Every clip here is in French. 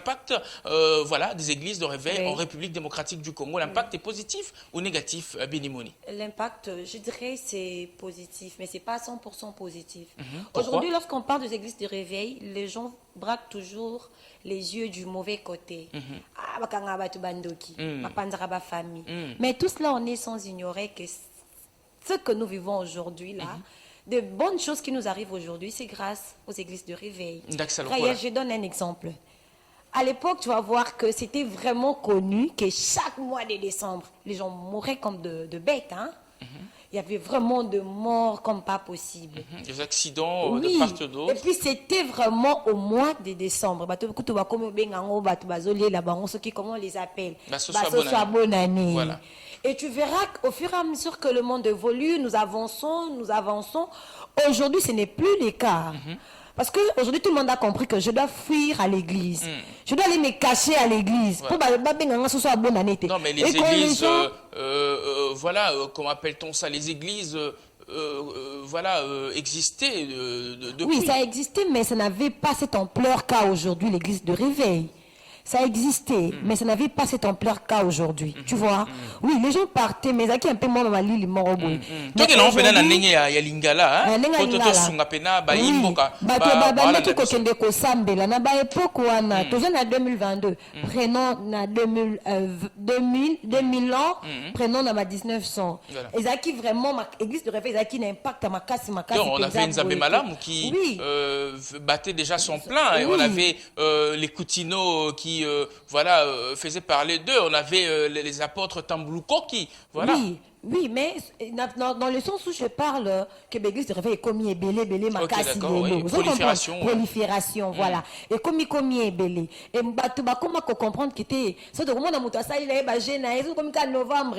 l'impact voilà, des églises de réveil en République démocratique du Congo, l'impact est positif ou négatif, Benimoni? L'impact, je dirais, c'est positif, mais c'est pas à 100% positif. Pourquoi? Aujourd'hui, lorsqu'on parle des églises de réveil, les gens braquent toujours les yeux du mauvais côté. Ah, bakanga batu bandoki, bapanzara ba famille. Mais tout cela, on est sans ignorer que ce que nous vivons aujourd'hui, là, de bonnes choses qui nous arrivent aujourd'hui, c'est grâce aux églises de réveil. Je donne un exemple. À l'époque, tu vas voir que c'était vraiment connu que chaque mois de décembre, les gens mouraient comme de bêtes. Hein? Il y avait vraiment de morts comme pas possible. Des accidents de part et d'autre. Et puis c'était vraiment au mois de décembre. Comment on les appelle? Bonne année. Voilà. Et tu verras qu'au fur et à mesure que le monde évolue, nous avançons. Aujourd'hui, ce n'est plus le cas. Parce qu'aujourd'hui, tout le monde a compris que je dois fuir à l'église. Je dois aller me cacher à l'église. Non, mais les églises, voilà, comment appelle-t-on ça? Les églises, voilà, existaient depuis. Oui, ça existait, mais ça n'avait pas cette ampleur qu'a aujourd'hui l'église de réveil. Ça existait, mais ça n'avait pas cette ampleur qu'a aujourd'hui. Tu vois? Oui, les gens partaient, mais ça qui est un peu moins dans l'île Moroboy. Donc, il y a un lingala, il y a lingala, hein? Na époque wana, toujours en 2022, prenons na 2000 ans, prenons na 1900. Et ça qui vraiment, l'église de réveil, ça qui n'impacte ma casse, ma casse. On avait Nzambe Malamu qui battait déjà son plein, et on avait les Koutino qui voilà, faisait parler d'eux. On avait les apôtres Tamblouko qui, voilà. Oui, mais dans le sens où je parle que l'église de réveil est commis belé, makasi prolifération, voilà. Et commis est belé. Et comment comprendre que t'es, c'est de comment on a monté ça, il est bagé na, c'est comme en novembre.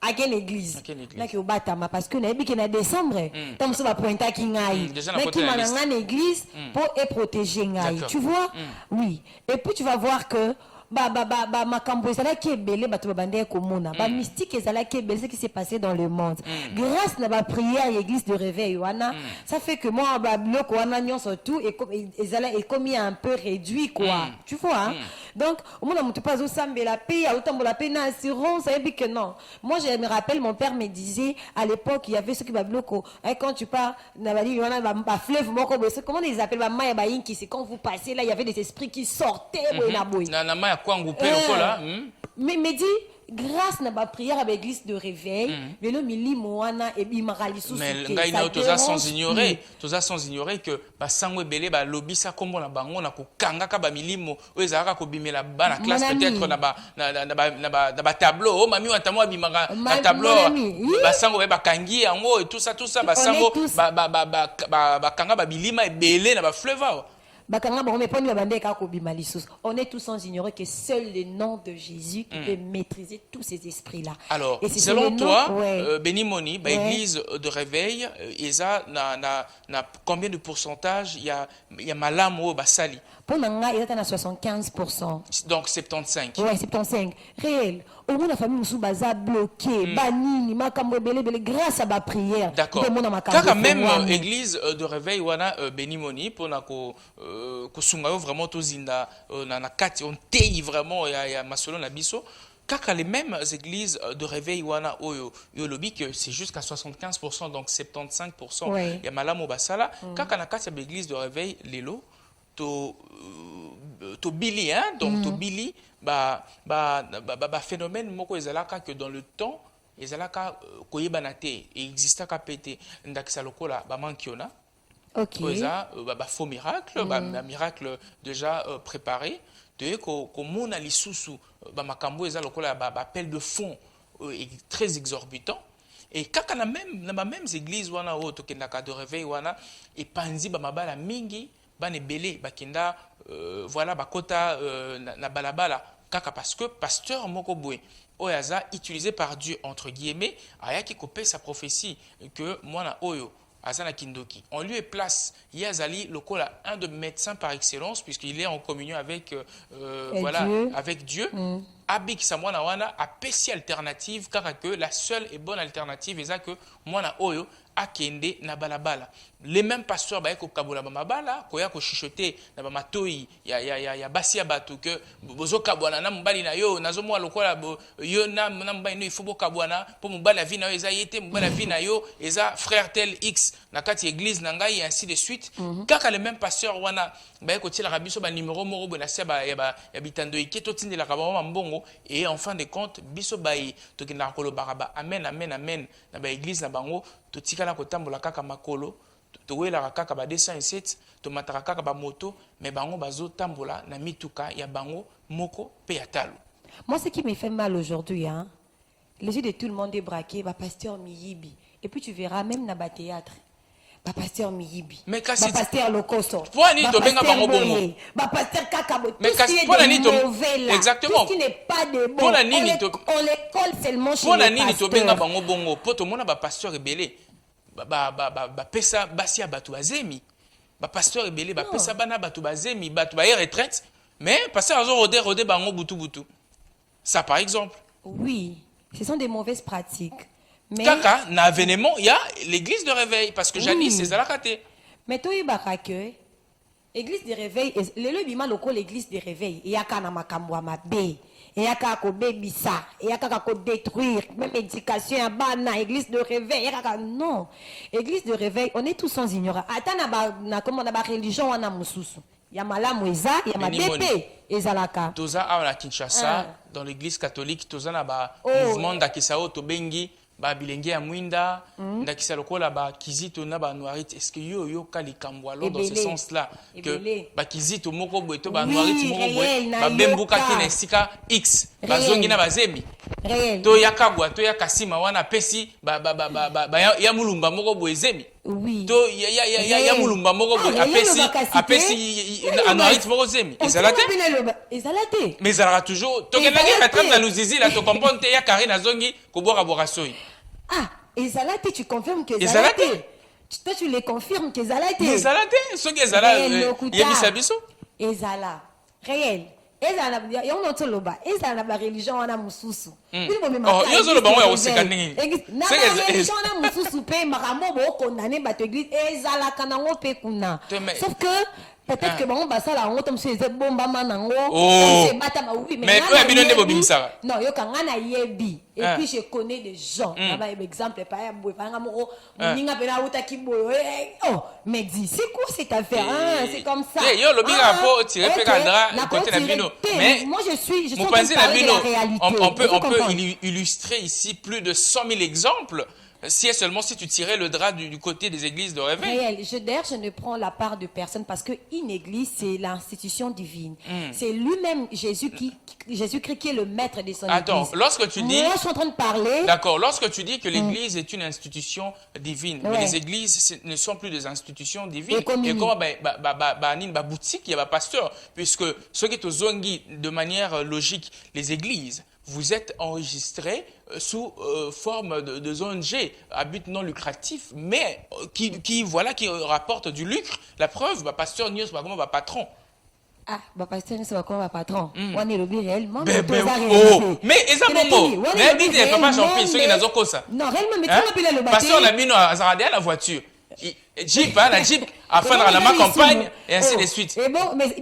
À quelle église? Là qui au batama parce que na en décembre, tant que ça va pointer qui ngaï. Mais qui m'a dans l'église pour être protégé ngaï. Tu vois? Oui. Et puis tu vas voir que makambo ezala qui est belé bato babande komona ba mystique ezala qui est belé ce qui s'est passé dans le monde grâce na ba prière l'église de réveil wana ça fait que moi ba bloko wana nyonso tout et ezala est commis un peu réduit quoi tu vois hein? Donc au moins on pas au sambela paix à autant la paix na assurance ça dit que non. Moi je me rappelle mon père me disait à l'époque il y avait ceux qui ba bloko quand tu pars na bali wana ba fleuve moko comment ils appellent ba maya ba inki c'est quand vous passez là il y avait des esprits qui sortaient na boy mais me dit grâce à ma prière à l'église de réveil mais le mili moana et bimarali sous mais ngaina toza sans ignorer que ba sangwe belé ba lobby ça comme na bango na ko kanga ka ba milimo ezaka ko bimela ba na classe peut-être na ba tableau mami watamo bimanga na tableau ba sangwe ba kangi yango et tout ça ba sango ba kanga ba bilima belé na ba fleuve. On est tous sans ignorer que seul le nom de Jésus qui peut maîtriser tous ces esprits-là. Alors, selon toi, Benimoni, l'église de réveil, n'a combien de pourcentage il y a Malam ou Basali? Pour Nanga, il est à 75%. Donc 75. Oui, 75. Réel. Au moins, la famille nous a bloqué, banni, grâce à ma prière. D'accord. Car même l'église de réveil, wana Benimoni, pour na ko sungayo vraiment tozinda na kati on tei vraiment ya masolo na biso. Car les mêmes églises de réveil wana oyo yolobi que c'est jusqu'à 75%, donc 75%. Il y a Malamo Basala. Car na kati l'église de réveil lelo to Billy, hein, donc to Billy, phénomène moko ezalaka que dans le temps ezalaka koyebanate et exista ka pété ndakisa lokola ba mankiona. OK. Faux miracle, miracle déjà préparé, de ko mona lisusu makambo eza lokola appel de fonds très exorbitant. Et kaka na même église wana o to kendaka de réveil wana et panzi mabala mingi bane belé bakinda voilà bakota na balabala kaka parce que pasteur moko boy oyaza utilisé par Dieu entre guillemets ayaki kopé sa prophétie que mwana oyo azana kindoki on lui place yazali lokola un de médecins par excellence puisqu'il est en communion avec voilà Dieu. Avec Dieu abikisa mwana wana apesi alternative kaka que la seule et bonne alternative eza que mwana oyo akende na balabala. Les mêmes pasteurs ba ko kabola ba mabala ko ya ko chuchoter na ba matoi ya basi ya bato que bozo kabwana na mbali na yo nazo mwa lokola yo na mbali no il faut bo kabwana pour mbali la vie na yo eza yete mbali la vie na yo eza frère tel X na kati église na ngai et ainsi de suite. Kaka les mêmes pasteurs wana ba ko tila biso ba numéro moko bo na se ba ya bitando iketo tindela ka ba mbongo et en fin de compte biso ba to kinda ko lo baraba amen amen amen na ba église na bango to tikala ko tambola kaka makolo to wela kaka ba 207 to mataka kaka ba moto mais bango bazo tambola na mituka ya bango moko pe ya talo. Moi ce qui me fait mal aujourd'hui hein, les yeux de tout le monde est braqué ba pasteur Miyibi et puis tu verras même na ba théâtre ba pasteur Miyibi mais kasi ba pasteur Lokoso pour ni to benga bango bongo ba pasteur Kakabo mais kasi pour ni to exactement tout ce qui n'est pas de bon pour la nini on les colle seulement chez pour les la nini to benga pasteurs bango bongo pour to mona ba pasteur rebelle ba pesa basi ya batu bazemi ba pasteur ebele ba pesa bana batu bazemi batu ba retraite mais pasteur azo rodé bango butu ça par exemple. Oui, ce sont des mauvaises pratiques mais kaka na avènement il y a l'église de réveil parce que jadis c'est ça la raté mais toi ibaka que église de réveil lelo bima loko l'église de réveil il y a kana makambo mabe et y a kako bebisa et y a kako détruire même éducation ya bana église de réveil non église de réveil on est tous sans ignorance atana na comment na ba religion wana mususu ya malamu eza ya mabepe ezalaka toza à Kinshasa dans l'église catholique toza na ba mouvement d'akisao to bengi ba bilenge ya mwinda ndakisa lokola ba kizito na ba noirite est-ce que yo kalikambo alors dans ce sens là que ba kizito moko boy to ba noirite moko boy ba bembuka kina sika x bazongi na bazemi to yakabwa to yakasima wana pesi ba ya mulumba moko boy zemi oui to ya mulumba moko boy apesi noirite moko zemi ezalate mais ça toujours to kenaki rattrape na luzizi là to comprendre te ya Karine zongi ko boka soyi. Ah, ezalate, tu confirmes que ezalate. Toi, tu les confirmes que ezalate. Ezalate, ce que ezalate, il y a bisabiso. Ezala, réel. Ezala, il y a un autre loba. Ezala na religion wana mususu. Oh, yo zo loba mo ya oseka ningi. Na religion wana mususu pe makambo bo condamner bato église ezala kana ngo pe kuna. Sauf que peut-être que bon basala ngo tom se bomba manango se bata ma oui mais toi bino nde bobimisa non yo kanga na yebi et puis je connais des gens là bas exemple pa ya boy panga moko moninga pena uta kiboyo oh mais dis c'est quoi cette affaire c'est comme ça yo lobinga po tirer pe cadra côté na bino mais moi je suis en train de parler de la réalité on peut illustrer ici plus de 100 000 exemples. Si et seulement si tu tirais le drap du côté des églises de réveil. Réel. D'ailleurs, je ne prends la part de personne parce qu'une église, c'est l'institution divine. C'est lui-même, Jésus-Christ, qui est le maître de son église. Attends, lorsque tu dis... Moi, je suis en train de parler... D'accord, lorsque tu dis que l'église est une institution divine, mais les églises ne sont plus des institutions divines. Et comment boutique, il y a pasteur, puisque ceux qui te zongi de manière logique, les églises, vous êtes enregistrés sous forme de ONG à but non lucratif, mais qui rapporte du lucre. La preuve, pasteur Nios, comme patron. Ah, pasteur Nios, comme patron. On est le réellement. Mais ils ont bon mot. Mais dites, papa champion, ceux qui n'ont pas ça. Non, réellement, mais tu m'appelles le bâtiment. Pasteur, on a mis la voiture. Jeep, la Jeep, afin de la campagne, et ainsi de suite.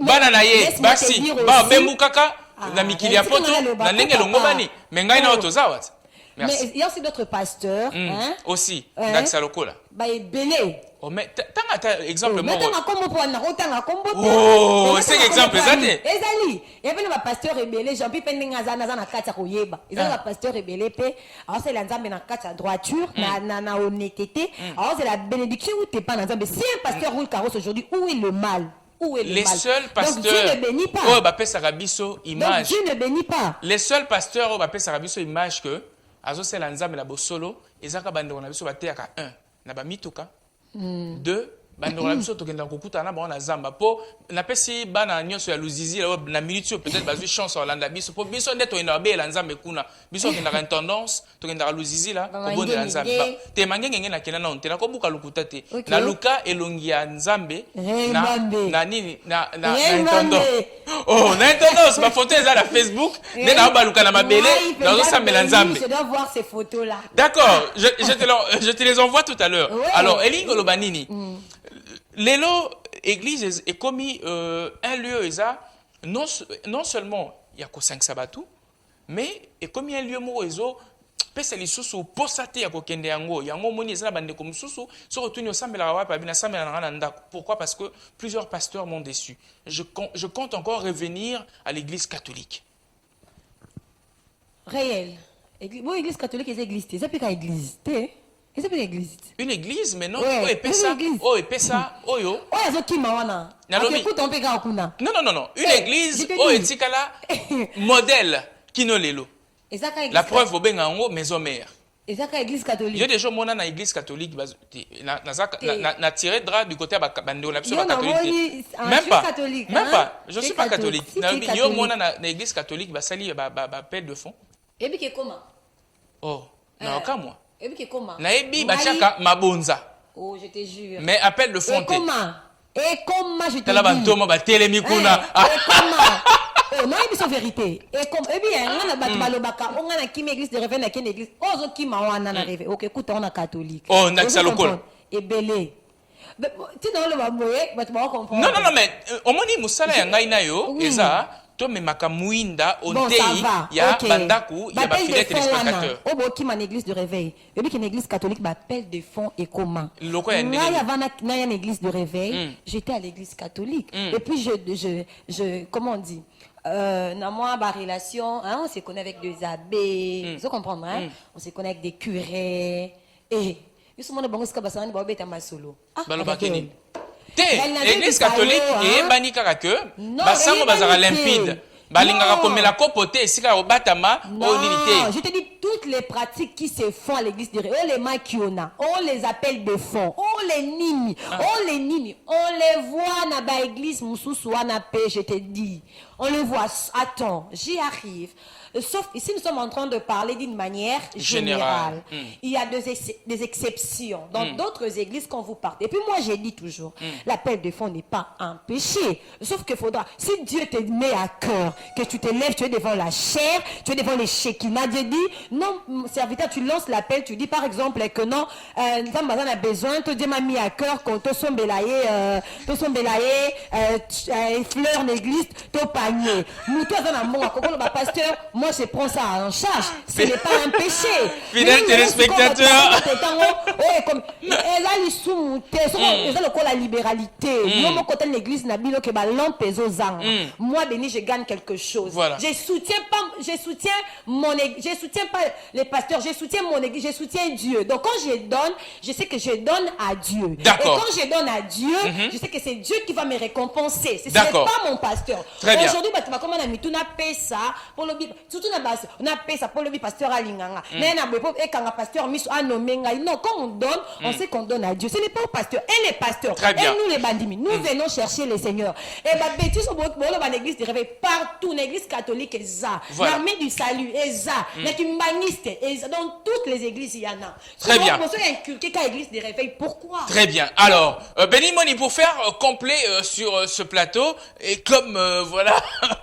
Bananaye, Bassi, Bembukaka. Na mikili ya poto na ndenge longo bani mais ngai na otoza wat. Mais il y a aussi d'autres pasteurs hein aussi ndakisa lokola ba ebele oh mais tanga exemple moko tanga kombo po na otanga kombo oh c'est exemple ezate ezali et puis ba pasteur ebele Jean Pierre ndinga za na kati ya koyeba ezali ba pasteur ebele pe alors c'est la nzambe na kati ya droiture na honnêteté alors c'est la bénédiction ou t'es pas na nzambe si un pasteur roule carrosse aujourd'hui où est le mal? Les seuls pasteurs donc Dieu ne bénit pas. Image. Donc Dieu ne bénit pas. Les seuls pasteurs image que azo c'est l'anzambe la bosolo ezaka bande on a biso bateaka 1 na ba mitoka 2 bandora biso tokenda kokutana bango na zamba po napesi bana nyonso ya luzizi na minute peut-être bazwi chance olanda biso po biso nde toyenda babela nzambe kuna biso okendaka intendance tokendaka luzizi la kobondela nzambe te mangengenge nakenda na ontena kobuka lukuta te na luka elongi ya nzambe na nini na intendance oh na intendance bafoto eza na Facebook nde na baluka na mabele nazosambela nzambe. Je dois voir ces photos là. D'accord, je te les envoie tout à l'heure. Alors elingo lobanini Lelo, église est commis un lieu non seulement il y a 5 sabatou, mais est commis un lieu morezo pesa lisusu posate ya kokende yango moni ezala bande comme susu so retourne au sambela wa pa bina sambela na ndako. Pourquoi? Parce que plusieurs pasteurs m'ont déçu. Je compte encore revenir à l'église catholique. Réel. Bon, église catholique et église, c'est pas église, c'est pas église. Une église, mais non. Oh, et pesa. Oh, et pesa. Oh, yo. Oh, il y a qui mawana. Écoute, on peut gagner kuna. Non. Une église. Oh, et tikala. Modèle. Kino lelo. La preuve au bengango maison mère. Et ça, église catholique. J'ai déjà mon na église catholique. Na tiré drap du côté bande on a pas catholique. Même pas. Même pas. Je suis pas catholique. Yo mon na église catholique ba sali ba pelle de fond. Et puis comment? Oh, non ka moi. Et puis comment? Na ebi ba chaka mabonza. Oh, je te jure. Mais appel de fond. Et comment je te dis? Tala bantomo ba telemi kuna. Et comment? Non, c'est vérité. Et comme eh bien, on a battu balobaka, on a qui église de réveil na qui église. Oh, zo qui mawana na réveil. OK, écoute, on a catholique. Oh, on a ça local. Et belé. Tu dans le bamoye, tu vas comprendre. Non, mais au moni musala ya ngai na yo, eza to me makamuinda ontei ya bandaku ya ba fidèles téléspectateurs. Oh bo qui man église de réveil. Et puis une église catholique m'appelle de fond et comment. Loko ya ndenge. Là y a une église de réveil, j'étais à l'église catholique. Et puis je comment on dit dans moi ma relation, hein, on se connaît avec des abbés, vous comprenez hein? On se connaît avec des curés et ils sont mon bon ska basani ba beta masolo. Balobakeni. L'église catholique et bani kaka que basango bazara limpide. Balingaka komela kopote esika obatama onilité. Je te dis toutes les pratiques qui se font à l'église de réveil, les makiona, on les appelle de fond, on les nimi, on les voit dans la église mususu wana pe, je te dis. On les voit. Attends, j'y arrive. Sauf ici, nous sommes en train de parler d'une manière générale. Il y a des exceptions. Dans d'autres églises, quand vous partez. Et puis moi, j'ai dit toujours, l'appel de fond n'est pas un péché. Sauf qu'il faudra, si Dieu te met à cœur, que tu te lèves, tu es devant la chair, tu es devant les Shekinah, Dieu dit, non, serviteur, tu lances l'appel, tu dis par exemple que non, Zambazan a besoin, Dieu m'a mis à cœur qu'on te sombe fleur l'église, te panier. Nous, toi, pasteur, moi, je prends ça en charge. Ce n'est pas un péché. Fidèles téléspectateurs. La libéralité. Moi, côté l'église, moi, Béni, je gagne quelque chose. Voilà. Je soutiens pas les pasteurs, je soutiens mon église, je soutiens Dieu. Donc, quand je donne, je sais que je donne à Dieu. Et quand je donne à Dieu, je sais que c'est Dieu qui va me récompenser. Ce n'est pas mon pasteur. Aujourd'hui, tu vas comment on a mis tout na pesa pour le surtout na base, on a pesa pour le pasteur Alinganga. Mais na bepo et quand pasteur mis à nommer non, quand on donne, on sait qu'on donne à Dieu. Ce n'est pas au pasteur, et les pasteurs. Et nous les bandimi, nous venons chercher le Seigneur. Et bah bêtise au bon l'église de réveil partout, l'église catholique est ça, l'armée du salut est ça, les humanistes est ça. Dans toutes les églises il y en a. Très bien. Pour ceux qui inculqué qu'à l'église de réveil, pourquoi? Très bien. Alors, Béni Moni, pour faire complet sur ce plateau, et comme voilà,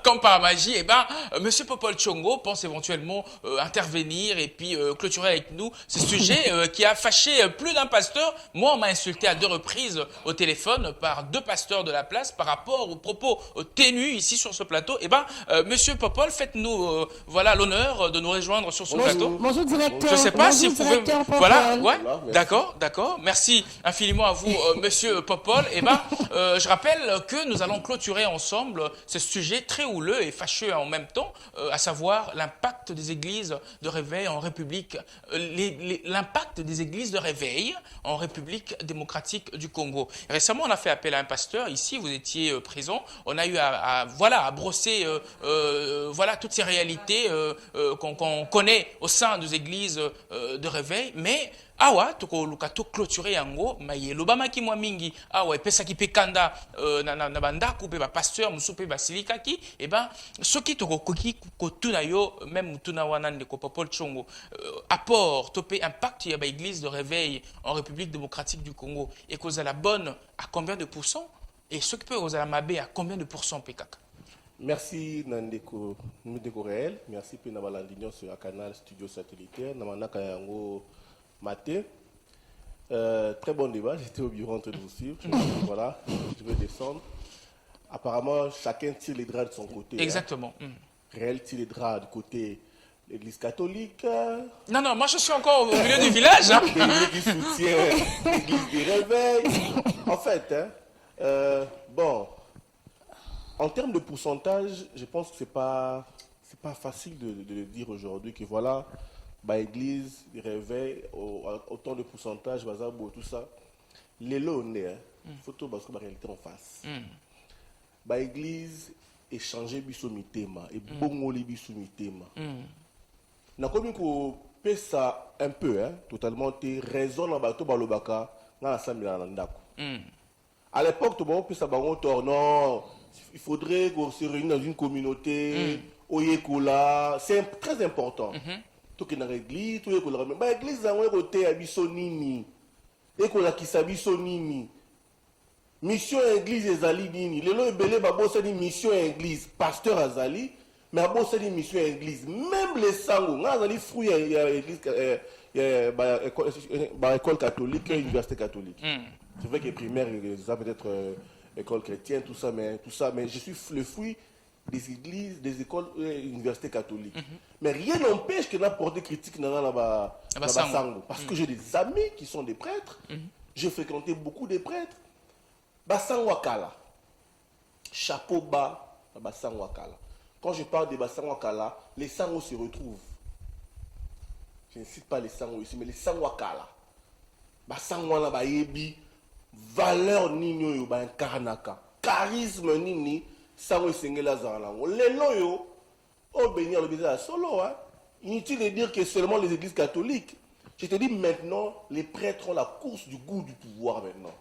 comme par magie, eh ben, Monsieur Popol Tshongo pense éventuellement intervenir et puis clôturer avec nous ce sujet qui a fâché plus d'un pasteur. Moi, on m'a insulté à 2 reprises au téléphone par 2 pasteurs de la place par rapport aux propos ténus ici sur ce plateau. Eh ben, Monsieur Popol, faites-nous voilà l'honneur de nous rejoindre sur ce plateau. Bonjour directeur. Je ne sais pas si vous pouvez. Voilà, ouais, d'accord. Merci infiniment à vous, Monsieur Popol. Eh ben, je rappelle que nous allons clôturer ensemble ce sujet très houleux et fâcheux en même temps, à savoir l'impact des églises de réveil en République, l'impact des églises de réveil en République démocratique du Congo. Récemment, on a fait appel à un pasteur ici, vous étiez présent. On a eu à brosser voilà toutes ces réalités qu'on connaît au sein des églises de réveil, mais awa toko luka to clôturer yango mayelo bamaki mwa mingi awa epesa ki pe kanda na bandako pe ba pasteur musu pe basilikaki et ben soki toko koki kotuna yo même mutuna wana ndeko Popol Tshongo apport to pe impact ya ba église de réveil en République démocratique du Congo et cause la bonne à combien de pourcents et ce qui peut cause la mabe à combien de pourcents pekaka. Merci Nandeko Réel, merci pour la ligne sur le canal Studio Satellitaire, Namanaka Yango Maté. Très bon débat, j'étais au bureau en train de vous suivre. Voilà, je vais descendre. Apparemment, chacun tire les draps de son côté. Exactement. Hein. Réel tire les draps du côté de l'Église catholique. Non, moi je suis encore au milieu du village. Hein. Qui soutient l'Église des réveils. En fait, hein, bon. En termes de pourcentage, je pense que c'est pas facile de le dire aujourd'hui que voilà, bah église, réveil, autant de pourcentage, bazabo, tout ça. Les lots, photo parce que la réalité en face. Bah église, échanger bisomitema et bongoli bisomitema. Na comme qu'on peut ça un peu, hein, totalement, t'es raison dans bateau balobaka, na ensemble dans l'andako. À l'époque, tout le monde peut savoir non. Il faudrait qu'on se réunisse dans une communauté, c'est très important. Tout que dans l'église, tout que dans l'église, on est côté à Bissonini, et qu'on a qui s'abissonini. Mission église Ezali nini. Les lois belé babo c'est une mission église, pasteur Azali, mais babo c'est une mission église. Même les sango, on a Azali fruit église, école catholique, université catholique. C'est vrai que primaire, ça peut-être école chrétienne, tout ça, mais je suis le fruit des églises, des écoles, universités catholiques. Mais rien n'empêche que n'importe des critiques dans la sango. Parce que j'ai des amis qui sont des prêtres. J'ai fréquenté beaucoup de prêtres. Basang Wakala. Chapeau bas, Basang Wakala. Quand je parle de Basang Wakala, les sangos se retrouvent. Je ne cite pas les sangos ici, mais les sang Wakala. Basang Wana Bayebi. Valeur nini yo ba incarnaka charisme nini sango sengela zango les loyo au bénir le bizarre solo hein inutile de dire que seulement les églises catholiques. Je te dis maintenant les prêtres ont la course du goût du pouvoir maintenant.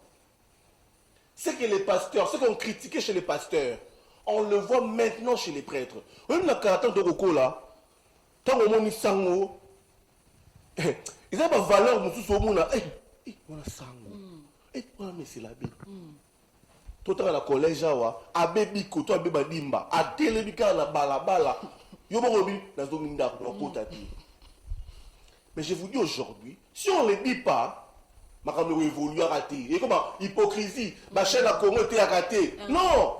C'est que les pasteurs, ce qu'on critiquait chez les pasteurs, on le voit maintenant chez les prêtres. Même la caractère de Roko là, tant au monde sango ils ont pas valeur musu so mona voilà sango. Et voilà, mais c'est l'abbé. Tout à la collège, abbé Biko, toi, abbé Badimba, à Télébika, la bala, Yobobi, la Zominda, mais je vous dis aujourd'hui, si on ne le dit pas, ma caméra évolue à rater. Et comment hypocrisie, ma chaîne à Congo était à rater. Non!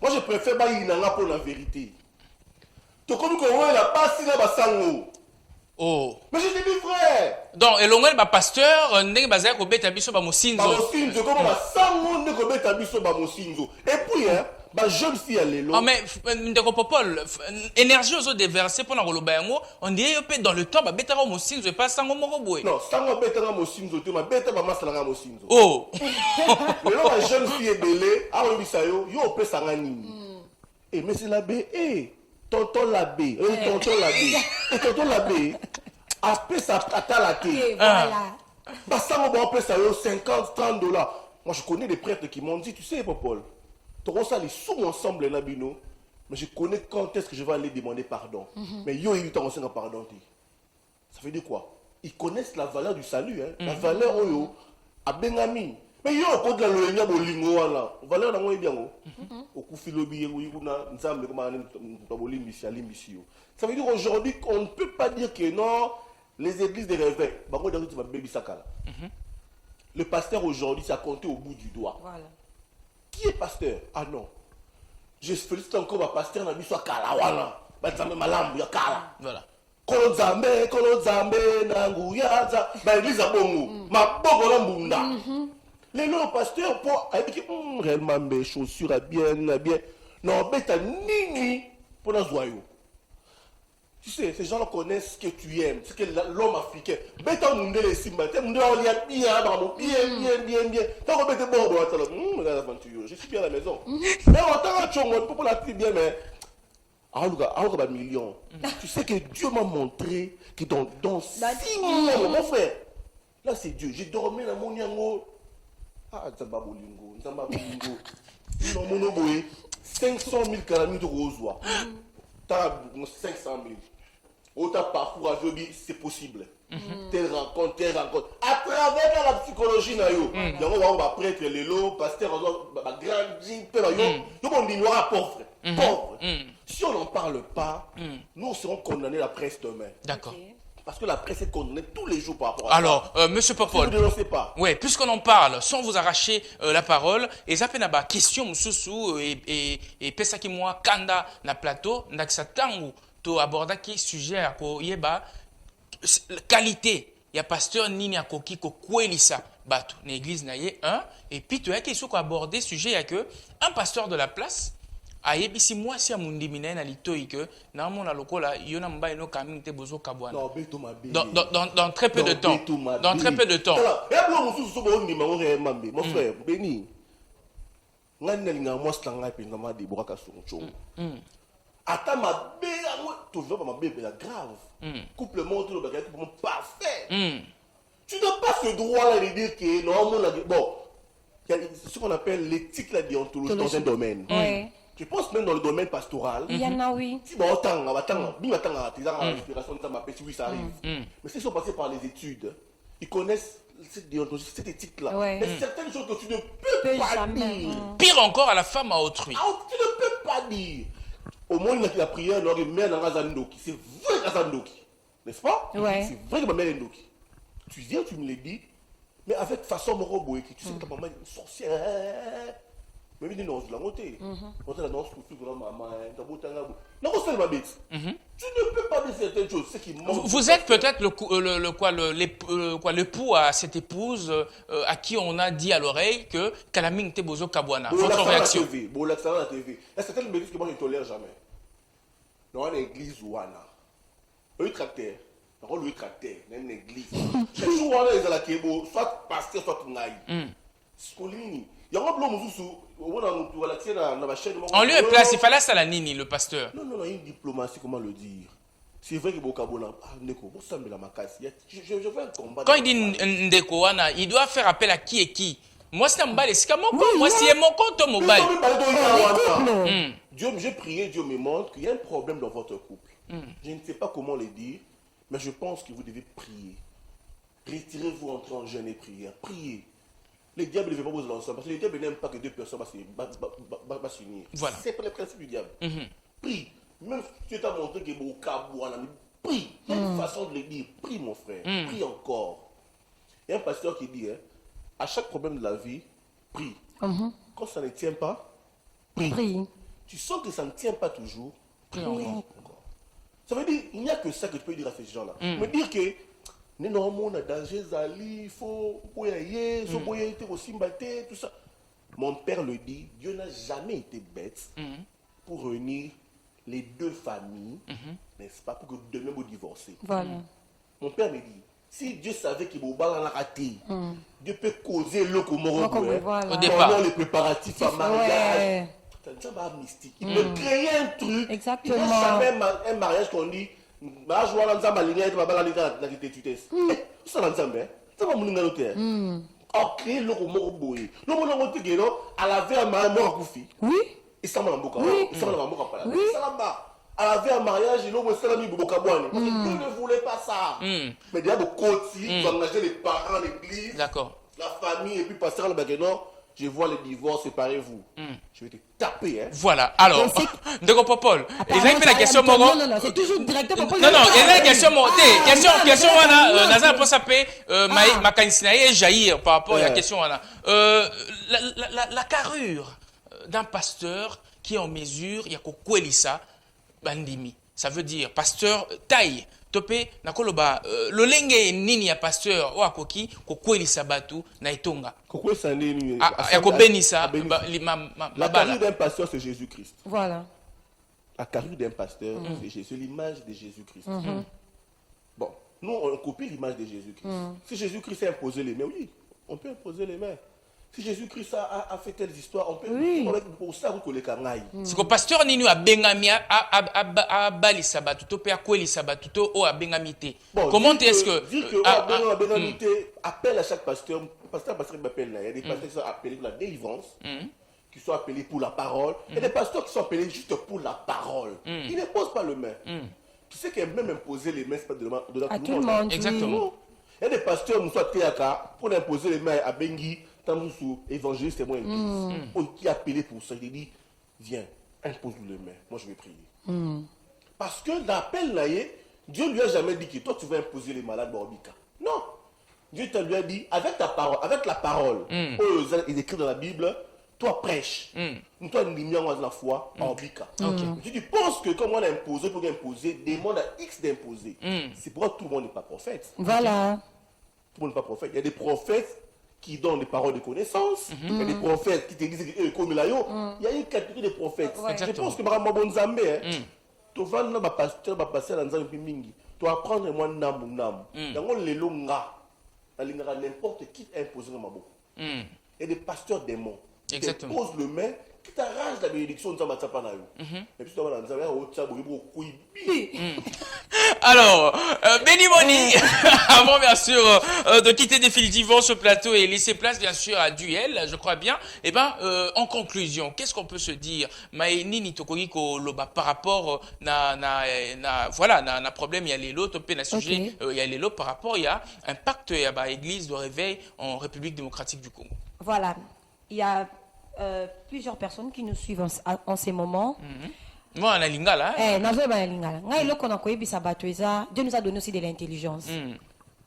Moi je préfère Baïnanga pour la vérité. Tu connais qu'on a pas si là, Bassango. Oh. Mais je te dis frère. Donc, et l'ongol ba pasteur, ndenge bazaya ko beta biso ba mosinzo. Ba mosinzo, comment ba sango ndenge ko beta biso ba mosinzo. Et puis hein, ba jeune fille elle est là. Oh mais ndeko Popol, énergie aux autres déversés pour na koloba yango, on dirait yo pe dans le temps ba beta ko mosinzo et pas sango moko boye. Non, sango beta ko mosinzo te ma beta ba masala ko mosinzo. Oh. Mais là ba jeune fille est belé, a on bisa yo pe sanga nini. Et mais c'est l'abbé tonton l'abbé, tonton l'abbé, après ça à la télé. Voilà. Bah ça on va payer ça 50, 30 $. Moi je connais des prêtres qui m'ont dit, tu sais Popol, tu ça les sous ensemble là bino, mais je connais quand est-ce que je vais aller demander pardon. Mais yo il t'en un pardon. Ça veut dire quoi? Ils connaissent la valeur du salut, hein, la valeur yo à Bengami. Mais yo ko de la loyenya bolingo wala valeur na moi bien au kufilobi na nzambe comme na bolimbisi alimbisi yo. Ça veut dire aujourd'hui qu'on ne peut pas dire que non les églises de réveil bango dans tu vas baby sakala. Le pasteur aujourd'hui ça compté au bout du doigt. Voilà. Qui est pasteur? Ah non. Je félicite encore ma pasteur na biso kala wana. Ba nzambe malambu ya kala. Voilà. Kolo nzambe na nguyaza ba église ya bongo. Maboko na mbunda. Les non pasteurs pour réellement mes chaussures à bien. Non, mais t'as nini pour la joyau. Tu sais, ces gens-là connaissent ce que tu aimes, ce que l'homme africain. Bêta monde les simba, t'es monde on y a bien, bien. T'as qu'on bête bon, je suis bien à la maison. Mais on t'a chongo pour la bien, mais à million. Tu sais que Dieu m'a montré que dans 6 mois, mon frère. Là, c'est Dieu. J'ai dormi dans mon yango. Ah, Nzamba Bolingo. Nzamba Bolingo. Non, mon oboé. 500 000 calamines de rosois. T'as 500 000. Autant parcours à Jobi, c'est possible. Telle rencontre. À travers la psychologie, on va prêtre, les lots, pasteur, on va grandir, on va pauvre. Pauvre. Si on n'en parle pas, nous serons condamnés la presse demain. D'accord. Parce que la presse est condamnée tous les jours par rapport à alors, ça. Monsieur Popol, si vous ne dénoncez pas. Oui, puisqu'on en parle, sans vous arracher la parole, et ça fait une question et pesa qui moi kanda na plateau, n'aksa tangu to aborda qui sujet à ko yeba qualité. Il y a pasteur nini akoki ko kwelisa batu l'église na ye et puis tu as question ko aborder sujet ya que un pasteur de la place ayebisi moi si amundimi na litoi que na mona lokola yona mbaye no kaming te bozo kabwana dans très peu de temps dans très peu de temps mon frère Béni ngani linga moi slanga penza ma de boraka soncho ata ma be tu veux pas ma bébé la grave couple monde le bagage parfait tu n'as pas ce droit là de dire que non bon il y a ce qu'on appelle l'éthique la déontologie dans un domaine. Je pense même dans le domaine pastoral. Il y en a, oui. Si bon, l'inspiration de ma péché, oui, ça arrive. Mais s'ils sont passés par les études, ils connaissent cette déontologie, cette éthique-là. Mais certaines choses que tu ne peux pas dire. Pire encore à la femme à autrui. Tu ne peux pas dire. Au moins, la prière, c'est vrai Gazandoki. N'est-ce pas? C'est vrai que ma mère est Ndoki. Tu viens, tu me le dis, mais avec façon moroboé, tu sais que ta maman est une sorcière. Mais il dit non, je l'ai noté. Quand elle annonce pour tout grand maman, non, c'est ma bête. Tu ne peux pas dire certaines choses. Vous êtes peut-être l'époux à cette épouse à qui on a dit à l'oreille que Kalaming Tebozo Kabwana. Votre réaction? Bon, l'accent à la TV. Il y a certaines bêtises que moi je ne tolère jamais. Dans l'église Ouana, le tracteur, le tracteur, dans l'église. Les jours où on est à la Kébo, soit pasteur, soit Naï. Scolini. En lieu et place, il fallait ça la nini, le pasteur. Non, il y a une diplomatie, comment le dire. C'est vrai que Bokabona, Ndeko, vous semblez la macasse. Je veux un combat. Quand il dit Ndeko, il doit faire appel à qui et qui. Moi, c'est un bal, c'est comme moi, c'est mon compte mobile. Dieu, j'ai prié, Dieu me montre qu'il y a un problème dans votre couple. Je ne sais pas comment le dire, mais je pense que vous devez prier. Retirez-vous, entrez en jeûne et prière. Priez. Les diables ne veulent pas vous lancer parce que les diables n'aiment pas que deux personnes s'unir. Voilà. C'est le principe du diable. Prie. Même si tu t'as montré que prie. Il y a une façon de le dire. Prie, mon frère. Prie encore. Il y a un pasteur qui dit à chaque problème de la vie, prie. Quand ça ne tient pas, prie. Tu sens que ça ne tient pas toujours, prie encore. Ça veut dire il n'y a que ça que tu peux dire à ces gens-là. Me dire que non, on a danger, il faut tout ça. Mon père le dit, Dieu n'a jamais été bête pour réunir les deux familles, n'est-ce pas, pour que demain vous divorcez. Voilà. Mon père me dit, si Dieu savait qu'il va rater, Dieu peut causer le Komoro au départ. Pendant les préparatifs à mariage. C'est un mystique. Il me crée un truc. Exactement. Il n'y a jamais un mariage qu'on dit. Ma joie dans ma ligne, ma balle dans la tutesse. Ça va ensemble. Ça va mourir dans l'hôtel. Ok, le Komoro boy. Le monde à la veille à mariage, oui. Et ça m'a beaucoup. Et ça m'a beaucoup parlé. Ça là-bas. À la veille à mariage, il a mis beaucoup Parce que Dieu ne voulait pas ça. Mais déjà, de côté, tu vas engager les parents, l'église, la famille, et puis passer à la baguette. Je vois les divorces, séparez-vous. Je vais te taper, hein. Voilà, alors, Ndeko Popol, il a fait la question, Non, c'est toujours directeur Popol. Non, il a la question, question, Nazar pour s'appeler, ma canisinaïe jaillir par rapport à la question, la carrure d'un pasteur qui est en mesure, il y a Kokwelisa, Bandimi. Ça veut dire, pasteur, taille. Topé nakoloba lolenge nini ya pasteur wa koki kokwelisa batu na itonga kokwelisa nini ya kobenisa la carrure d'un pasteur c'est Jésus-Christ. Voilà. La carrure d'un pasteur c'est l'image de Jésus-Christ. Bon, nous on copie l'image de Jésus-Christ. Si Jésus-Christ a imposé les mains, oui, on peut imposer les mains. Si Jésus-Christ a fait telles histoires, on peut pour ça vous coller kangai. C'est que pasteur nini a bengami a bali sabatuto pe a kweli sabatuto o a bengamité. Comment est-ce que dire que a bengamité appelle à chaque pasteur m'appelle là, il y a des pasteurs qui sont appelés pour la délivrance, qui sont appelés pour la parole, et des pasteurs qui sont appelés juste pour la parole. Ils ne posent pas le main. Tu sais que même imposer les mains, c'est pas de la tout le monde. Exactement. Il y a des pasteurs qui sont théâtre pour imposer les mains à Bengi, Tamoussou, évangéliste et moi on qui a appelé pour ça. Il dit, viens, impose-nous les mains. Moi je vais prier. Parce que l'appel là, Dieu lui a jamais dit que toi tu vas imposer les malades Borbika. Non. Dieu te lui a dit, avec ta parole, avec la parole, il écrit dans la Bible, toi prêche. Toi lumière la foi en Bika. Tu penses que comme on a imposé pour imposer, demande à X d'imposer. C'est pourquoi tout le monde n'est pas prophète. Voilà. Tout le monde n'est pas prophète. Il y a des prophètes qui donnent des paroles de connaissance. Il y a des prophètes qui te disent comme il y a une catégorie de prophètes. Je pense que Marama Bonzambe, tu vas dans ma pasteur, ma pasteur dans un mingi. Tu vas apprendre moi namu namu. Dans le longa, n'importe qui imposé dans ma bouche. Il y a des pasteurs démons. Exactement. Qui pose le main, qui t'arrange la bénédiction de Zamatsapana. Et puis tu vas dans Alors, Benny Moni, avant bien sûr de quitter définitivement ce plateau et laisser place bien sûr à Duel, je crois bien. Eh ben, en conclusion, qu'est-ce qu'on peut se dire Maïni Tokogiko Loba par rapport na problème il y a les lots na sujet il y a les lots par rapport il y a un pacte il y a église de réveil en République démocratique du Congo. Voilà. Il y a plusieurs personnes qui nous suivent en ces moments. Moi, on a lingala. Dieu nous a donné aussi de l'intelligence.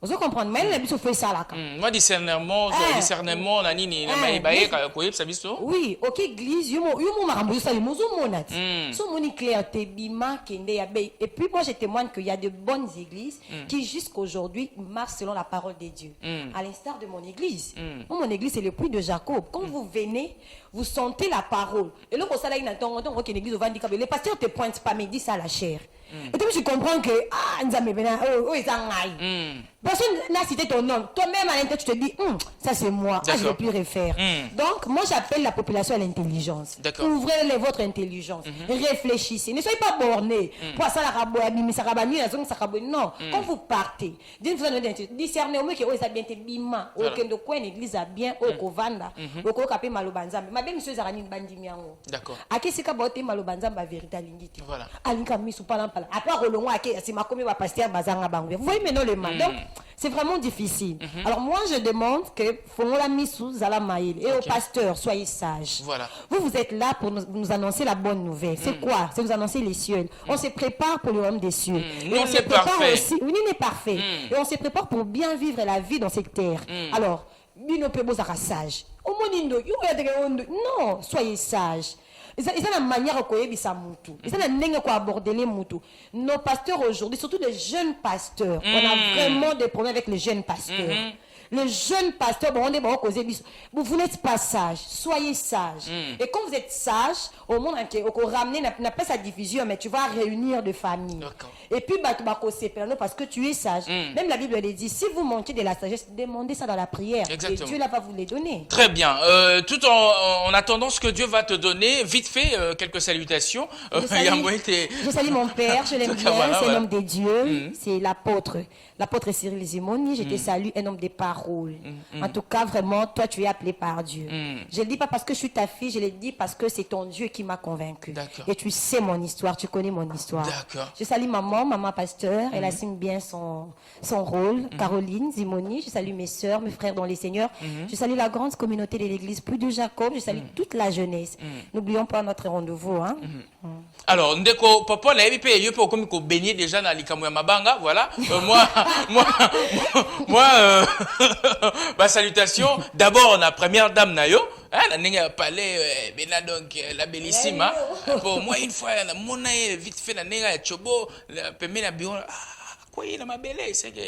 Vous comprenez? Mais il fait ça là. Moi, discernement, on a ni oui, ok, église, et puis moi je témoigne qu'il y a de bonnes églises qui jusqu'à aujourd'hui marchent selon la parole de Dieu. À l'instar de mon église. Mon église c'est le puits de Jacob. Quand vous venez, vous sentez la parole. Et là, les pasteurs ne te pointent pas, mais ils disent ça à la chair. Et donc je comprends que personne n'a cité ton nom. Toi-même à l'intérieur tu te dis ça c'est moi, je ne vais plus refaire. Donc moi j'appelle la population à l'intelligence. Ouvrez votre intelligence, réfléchissez, ne soyez pas bornés. Non, quand vous partez, discernez au mieux que vous avez bien été bima, aucun de quoi une église a bien au kovanda, au kopé malobanzambe. Ma belle monsieur Zarani bandimiango. D'accord. Akesika bote malobanzamba vérité lingiti. Voilà. Alinka misu palam. Après, vous voyez maintenant le mal. Donc, c'est vraiment difficile. Alors, moi, je demande que et au pasteur, soyez sages. Voilà. Vous êtes là pour nous annoncer la bonne nouvelle. C'est quoi? C'est nous annoncer les cieux. On se prépare pour le royaume des cieux. On se prépare aussi. Oui, n'est parfait. Et on se prépare pour bien vivre la vie dans cette terre. Alors, sage. Non, soyez sages. Ils ont la manière de aborder les moutons. Nos pasteurs aujourd'hui, surtout les jeunes pasteurs, on a vraiment des problèmes avec les jeunes pasteurs. Les jeunes pasteurs, vous n'êtes pas sages, soyez sages. Et quand vous êtes sages, au monde entier, on ramener, n'a pas sa division, mais tu vas réunir des familles. Et puis, parce que tu es sage. Même la Bible elle dit, si vous manquez de la sagesse, demandez ça dans la prière. Exactement. Et Dieu là va vous les donner. Très bien. Tout en attendant ce que Dieu va te donner, vite fait, quelques salutations. Je salue mon père, je l'aime bien, c'est l'homme des dieux, c'est l'apôtre. L'apôtre Cyril Zimoni, je te salue, un homme des paroles. En tout cas, vraiment, toi, tu es appelé par Dieu. Je ne le dis pas parce que je suis ta fille, je le dis parce que c'est ton Dieu qui m'a convaincu. Et tu sais mon histoire, tu connais mon histoire. Je salue maman pasteur, elle assume bien son rôle. Caroline Zimoni, je salue mes soeurs, mes frères dans les seigneurs. Je salue la grande communauté de l'église Puits de Jacob, je salue toute la jeunesse. N'oublions pas notre rendez-vous. Alors, ndeko papa na yebi pe yepo comme ko baigner déjà dans likamu ya mabanga, voilà. Bah salutations. D'abord la première dame nayo, la nenga palais bena donc la bellissima. Pour moi une fois na mona vite fait la nenga ya chobo, la pembe na bion quoi il a ma belle, c'est que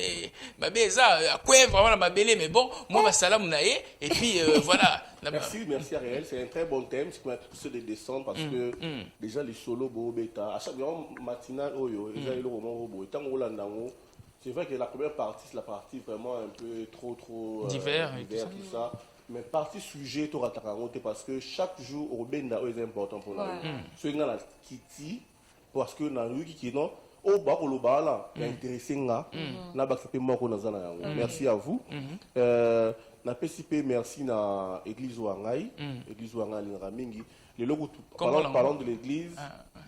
ma beza quoi vraiment la ma belle mais bon, moi ma salam naé et puis voilà. Merci Ariel, c'est un très bon thème, c'est qu'on a poussé de descendre parce que déjà les solos beau bêta, à chaque matinal oyo, déjà le roman beau, tant Rolandango. C'est vrai que la première partie, c'est la partie vraiment un peu trop divers tout ça. Mais partie sujet, tu auras parce que chaque jour, au Benda, est important pour nous. Ce qui est Kitty, parce que dans le qui non, au bas pour le bas là, il y a intéressé n'a pas accepté moi qu'on a. Merci à vous. Na PCP merci na église Wangai, église Wangai Linramingi. Le logo parlant de l'église,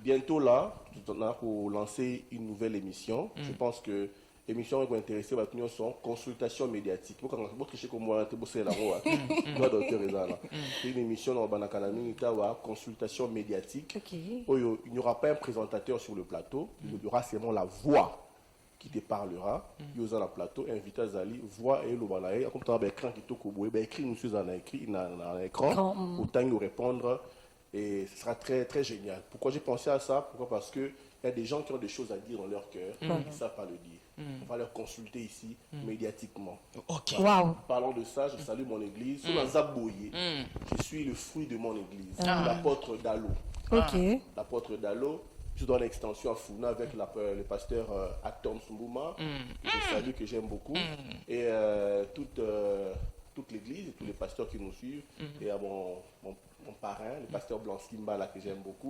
bientôt là, on a pour lancer une nouvelle émission. Je pense que l'émission qui est intéressée va tenir son consultation médiatique. Vous quand chez comme moi, tu bosses là, toi docteur Ezana. C'est une émission dans Banakanami consultation médiatique. Il n'y aura pas un présentateur sur le plateau, il y aura seulement la voix qui te parlera, il y a un plateau, invité à Zali, voix et le balaye, comme tu as un écran qui te couvre, écrit, nous sommes écrit dans l'écran, autant nous répondre, et ce sera très, très génial. Pourquoi j'ai pensé à ça? Pourquoi? Parce qu'il y a des gens qui ont des choses à dire dans leur cœur, ils ne savent pas le dire. On va leur consulter ici, médiatiquement. Ok. Wow. Parlant de ça, je salue mon église. Sur la Zaboye, je suis le fruit de mon église, l'apôtre Dalo. Ok. L'apôtre Dalo. Je donne l'extension à Founa avec le pasteur Atom Sumbouma, je salue, que j'aime beaucoup, et toute l'église et tous les pasteurs qui nous suivent, et à mon parrain, le pasteur Blanski Mbala, que j'aime beaucoup,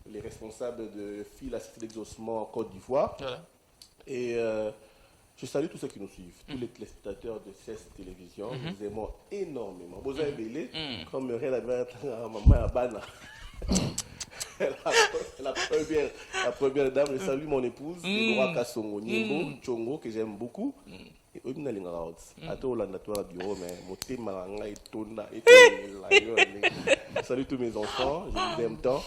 les responsables de FIL, la Cité d'Exaucement en Côte d'Ivoire, et je salue tous ceux qui nous suivent, tous les téléspectateurs de CS Télévision, nous aimons énormément. Vous avez belé, comme Muriel avait maman à Bana. La première dame, je salue mon épouse, Deborah Kassongo, Nimbo, Chongo, que j'aime beaucoup. Et eux, ils n'ont salut tous mes enfants, je vous aime tant.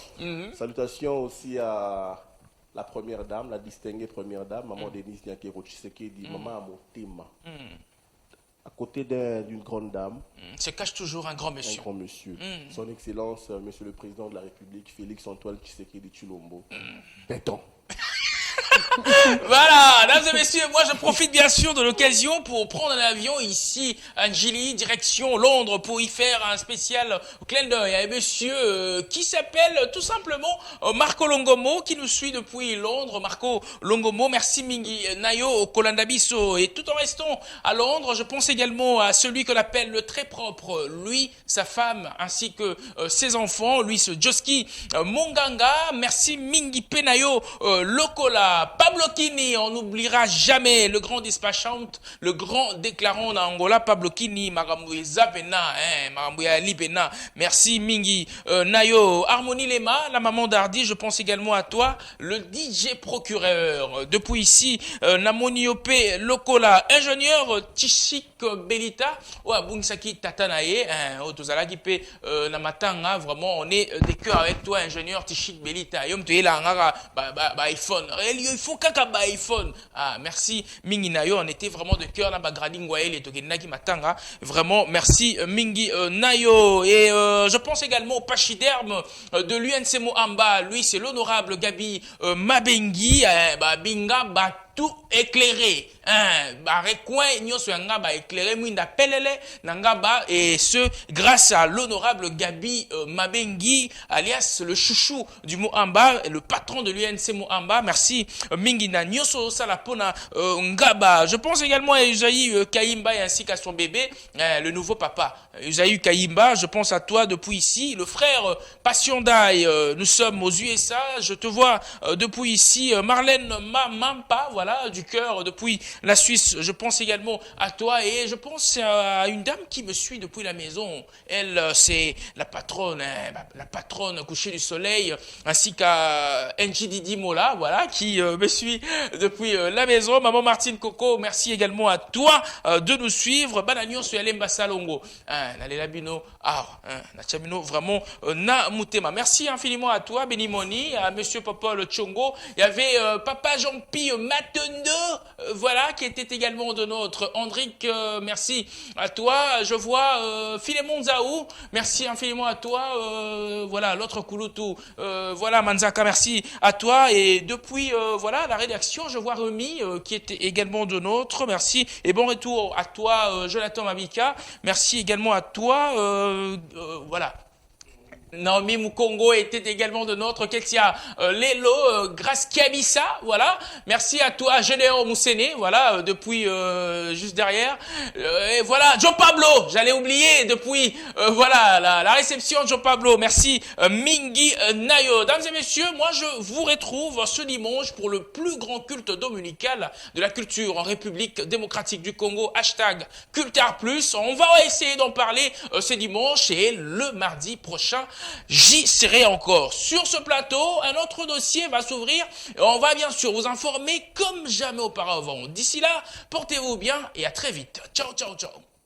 Salutations aussi à la première dame, la distinguée première dame, maman Denise Nyakero Tshisekedi, maman Amotema. À côté d'une grande dame. Se cache toujours un grand monsieur. Un grand monsieur. Son Excellence, Monsieur le Président de la République, Félix-Antoine Tshisekedi Tshilombo. Béton. Voilà, mesdames et messieurs, moi je profite bien sûr de l'occasion pour prendre un avion ici à Njili, direction Londres, pour y faire un spécial clin d'œil à un monsieur qui s'appelle tout simplement Marco Longomo, qui nous suit depuis Londres. Marco Longomo, merci Mingi Nayo Kolandabiso. Et tout en restant à Londres, je pense également à celui qu'on appelle le très propre, lui, sa femme, ainsi que ses enfants, lui ce Joski Monganga. Merci Mingi Penayo Lokola. Pablo Kini, on n'oubliera jamais le grand dispatchant, le grand déclarant d'Angola, Pablo Kini, Maramouye Zavena, Maramouye Libena. Merci Mingi Nayo. Harmonie Lema, la maman d'Ardi, je pense également à toi, le DJ procureur. Depuis ici, Namoniope Lokola, ingénieur Tishik Belita, Bunsaki Tatanaye, Otozalaki Pe Namatanga, vraiment, on est des cœurs avec toi, ingénieur Tishik Belita. Yom Tuela Angara, iPhone. Il faut qu'un iPhone. Ah, merci Mingi Nayo, on était vraiment de cœur là, Gradingwael et Togenaki Matanga. Vraiment, merci Mingi Nayo. Et je pense également au Pachyderme de l'UNCMO Amba. Lui, c'est l'honorable Gabi Mabengi. Binga, tout éclairé, recoin nyoso yanga ba éclairé mwinda pelele nangaba, et ce grâce à l'honorable Gabi Mabengi, alias le chouchou du Moamba, le patron de l'UNC Moamba. Merci mingi na nyoso salapona ngaba. Je pense également à Usaï Kaimba ainsi qu'à son bébé, le nouveau papa Usaï Kaimba. Je pense à toi depuis ici, le frère Passiondai. Nous sommes aux USA. Je te vois depuis ici, Marlène Mampa, voilà, du cœur depuis la Suisse. Je pense également à toi, et je pense à une dame qui me suit depuis la maison. Elle, c'est la patronne couchée du soleil, ainsi qu'à Didi Mola, voilà, qui me suit depuis la maison. Maman Martine Coco, merci également à toi de nous suivre. Banagnon sur Yalemba Salongo, Nalela Bino, Nachamino, vraiment na mutema. Merci infiniment à toi, Benimoni, à Monsieur Popol Tchongo. Il y avait Papa Jean-Pi Matendo, voilà, qui était également de notre. Andric, merci à toi. Je vois Philémon Zaou, merci infiniment à toi. Voilà, l'autre Kouloutou, voilà, Manzaka, merci à toi. Et depuis, voilà, la rédaction, je vois Remy, qui était également de notre. Merci et bon retour à toi, Jonathan Mabika. Merci également à toi. Voilà. Naomi Mukongo était également de notre Ketia Lelo Grace Kiabissa, voilà. Merci à toi, Généo Moussene, voilà, depuis juste derrière. Et voilà, Joe Pablo, j'allais oublier depuis, voilà, la réception de Joe Pablo. Merci, Mingi Nayo. Dames et messieurs, moi je vous retrouve ce dimanche pour le plus grand culte dominical de la culture en République démocratique du Congo, hashtag Cultart Plus. On va essayer d'en parler ce dimanche et le mardi prochain, j'y serai encore. Sur ce plateau, un autre dossier va s'ouvrir et on va bien sûr vous informer comme jamais auparavant. D'ici là, portez-vous bien et à très vite. Ciao, ciao, ciao.